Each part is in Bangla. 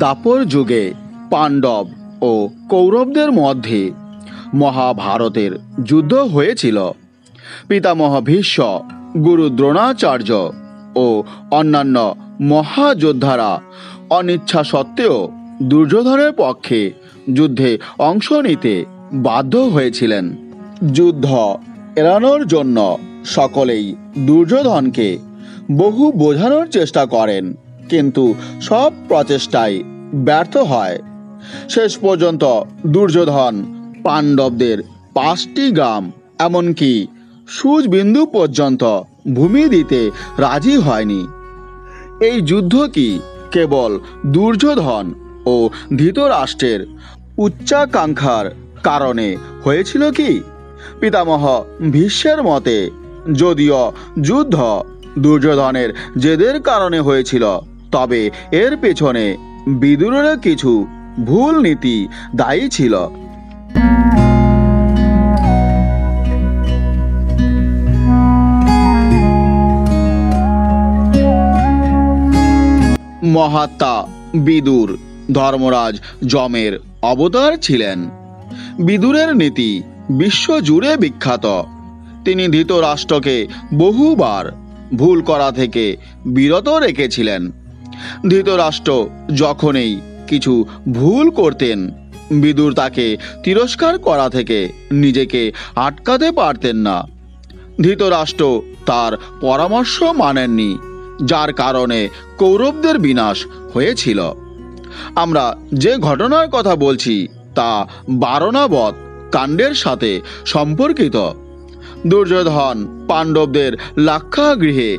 দাপর যুগে পাণ্ডব ও কৌরবদের মধ্যে মহাভারতের যুদ্ধ হয়েছিল। পিতামহ ভীষ্ম, গুরু দ্রোণাচার্য ও অন্যান্য মহাযোদ্ধারা অনিচ্ছা সত্ত্বেও দুর্যোধনের পক্ষে যুদ্ধে অংশ নিতে বাধ্য হয়েছিলেন। যুদ্ধ এড়ানোর জন্য সকলেই দুর্যোধনকে বহু বোঝানোর চেষ্টা করেন, কিন্তু সব প্রচেষ্টাই ব্যর্থ হয়। শেষ পর্যন্ত দুর্যোধন পাণ্ডবদের 5টি গ্রাম, এমনকি সূর্যবিন্দু পর্যন্ত ভূমি দিতে রাজি হয়নি। এই যুদ্ধ কি কেবল দুর্যোধন ও ধৃতরাষ্ট্রের উচ্চাকাঙ্ক্ষার কারণে হয়েছিল কি? পিতামহ ভীষ্মের মতে যদিও যুদ্ধ দুর্যোধনের জেদের কারণে হয়েছিল, তবে এর পেছনে বিদুরের কিছু ভুল নীতি দায়ী ছিল। মহাত্মা বিদুর ধর্মরাজ যমের অবতার ছিলেন। বিদুরের নীতি বিশ্বজুড়ে বিখ্যাত। তিনি ধৃতরাষ্ট্রকে বহুবার ভুল করা থেকে বিরত রেখেছিলেন। ধৃতরাষ্ট্র যখনই কিছু ভুল করতেন, বিদুর তাকে তিরস্কার করা থেকে নিজেকে আটকাতে পারতেন না। ধৃতরাষ্ট্র তার পরামর্শ মানেননি, যার কারণে কৌরবদের বিনাশ হয়েছিল। আমরা যে ঘটনার কথা বলছি তা বারণাবত কাণ্ডের সাথে সম্পর্কিত। দুর্যোধন পাণ্ডবদের লাক্ষাগৃহে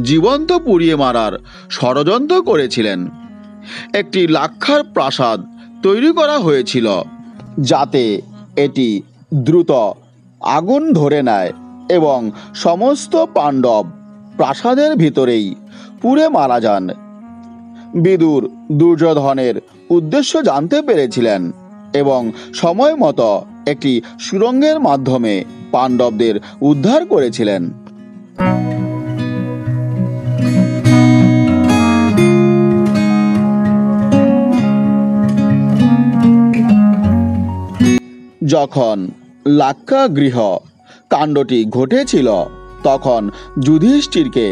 জীবন্ত পুড়িয়ে মারার ষড়যন্ত্র করেছিলেন। একটি লাক্ষার প্রাসাদ তৈরি করা হয়েছিল, যাতে এটি দ্রুত আগুন ধরে নেয় এবং সমস্ত পাণ্ডব প্রাসাদের ভিতরেই পুড়ে মারা যান। বিদুর দুর্যোধনের উদ্দেশ্য জানতে পেরেছিলেন এবং সময় মতো একটি সুড়ঙ্গের মাধ্যমে পাণ্ডবদের উদ্ধার করেছিলেন। যখন লাক্ষাগৃহ কাণ্ডটি ঘটেছিল, তখন যুধিষ্ঠিরকে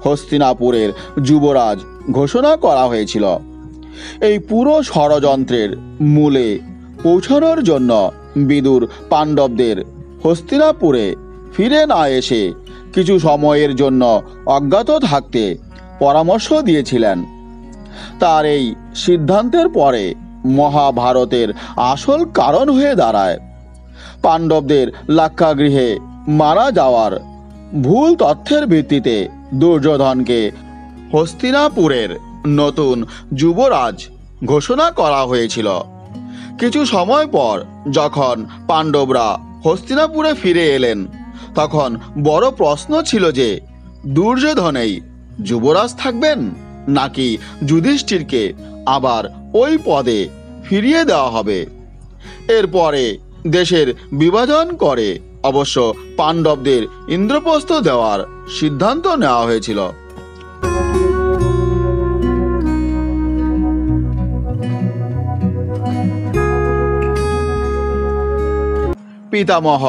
হস্তিনাপুরের যুবরাজ ঘোষণা করা হয়েছিল। এই পুরো ষড়যন্ত্রের মূলে পৌঁছানোর জন্য বিদুর পাণ্ডবদের হস্তিনাপুরে ফিরে না এসে কিছু সময়ের জন্য অজ্ঞাত থাকতে পরামর্শ দিয়েছিলেন। তার এই সিদ্ধান্তের পরে মহাভারতের আসল কারণ হয়ে দাঁড়ায়। পাণ্ডবদের লাক্ষাগৃহে মারা যাওয়ার ভুল তথ্যের ভিত্তিতে দুর্যোধনকে হস্তিনাপুরের নতুন যুবরাজ ঘোষণা করা হয়েছিল। কিছু সময় পর যখন পাণ্ডবরা হস্তিনাপুরে ফিরে এলেন, তখন বড় প্রশ্ন ছিল যে দুর্যোধনেই যুবরাজ থাকবেন, নাকি যুধিষ্ঠিরকে আবার ওই পদে ফিরিয়ে দেওয়া হবে। এরপরে দেশের বিভাজন করে অবশ্য পাণ্ডবদের ইন্দ্রপ্রস্থ দেওয়ার সিদ্ধান্ত নেওয়া হয়েছিল। পিতামহ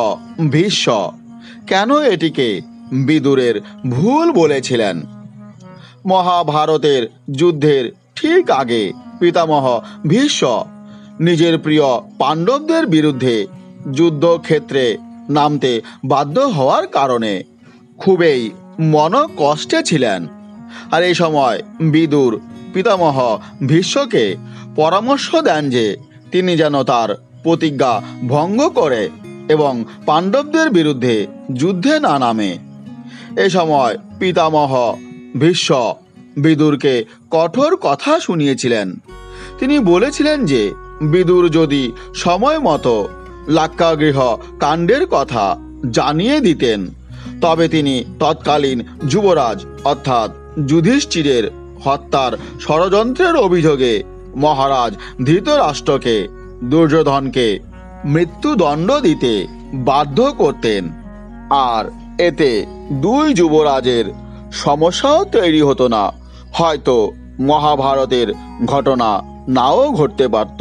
ভীষ্ম কেন এটিকে বিদুরের ভুল বলেছিলেন? মহাভারতের যুদ্ধের ঠিক আগে পিতামহ ভীষ্ম নিজের প্রিয় পাণ্ডবদের বিরুদ্ধে যুদ্ধক্ষেত্রে নামতে বাধ্য হওয়ার কারণে খুবই মনকষ্টে ছিলেন। আর এই সময় বিদুর পিতামহ ভীষ্মকে পরামর্শ দেন যে তিনি যেন তার প্রতিজ্ঞা ভঙ্গ করে এবং পাণ্ডবদের বিরুদ্ধে যুদ্ধে না নামে। এ সময় পিতামহ ভীষ্ম বিদুরকে কঠোর কথা শুনিয়েছিলেন। তিনি বলেছিলেন যে বিদুর যদি সময় মতো লাক্ষাগৃহ কাণ্ডের কথা জানিয়ে দিতেন, তবে তিনি তৎকালীন যুবরাজ অর্থাৎ যুধিষ্ঠিরের হত্যার ষড়যন্ত্রের অভিযোগে মহারাজ ধৃতরাষ্ট্রকে দুর্যোধনকে মৃত্যুদণ্ড দিতে বাধ্য করতেন। আর এতে দুই যুবরাজের সমস্যাও তৈরি হতো না। হয়তো মহাভারতের ঘটনা নাও ঘটতে পারত।